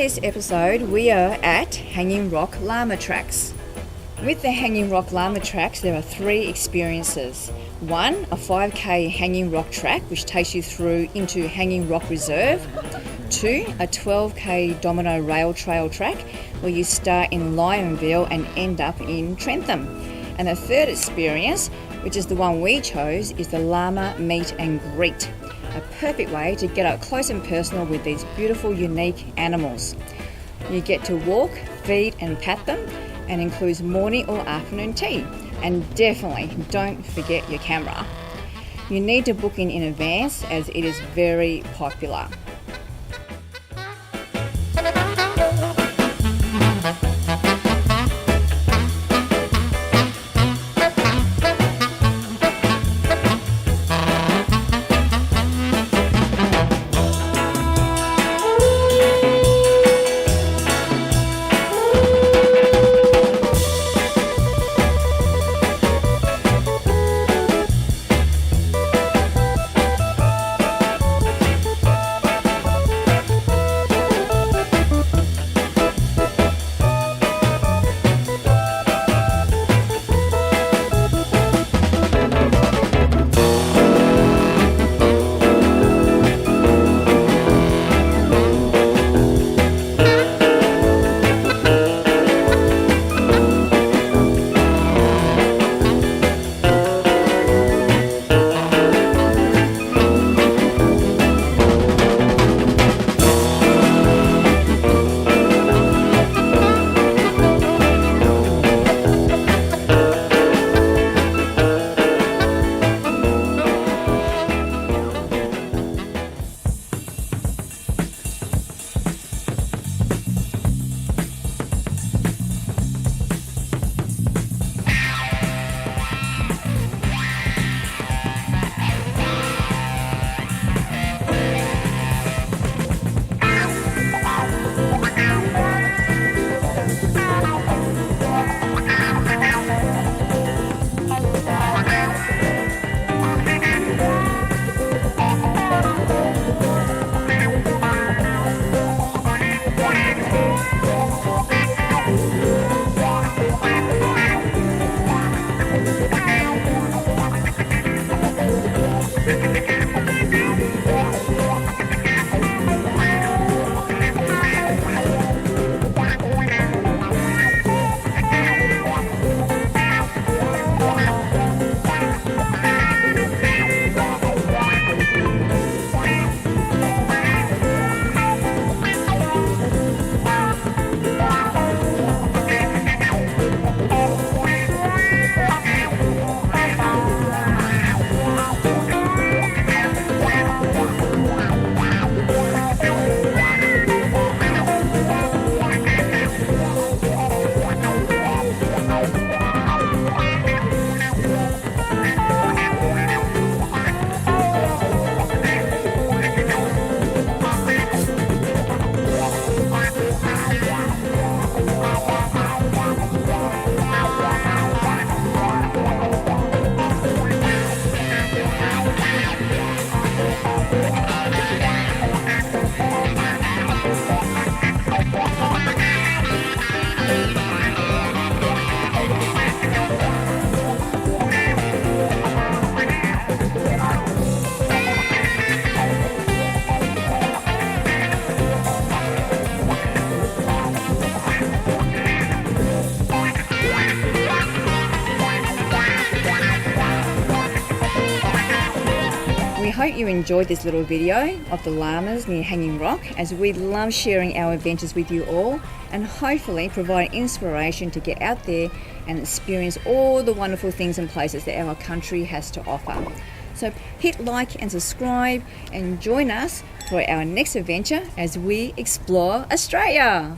this episode, we are at Hanging Rock Llama Treks. With the Hanging Rock Llama Treks, there are 3 experiences. 1, a 5k Hanging Rock track, which takes you through into Hanging Rock Reserve. 2, a 12k Domino Rail Trail track, where you start in Lyonville and end up in Trentham. And the 3rd experience, which is the one we chose, is the Llama Meet and Greet. A perfect way to get up close and personal with these beautiful, unique animals. You get to walk, feed and pat them, and includes morning or afternoon tea. And definitely don't forget your camera. You need to book in advance as it is very popular. We hope you enjoyed this little video of the llamas near Hanging Rock, as we love sharing our adventures with you all and hopefully provide inspiration to get out there and experience all the wonderful things and places that our country has to offer. So hit like and subscribe and join us for our next adventure as we explore Australia.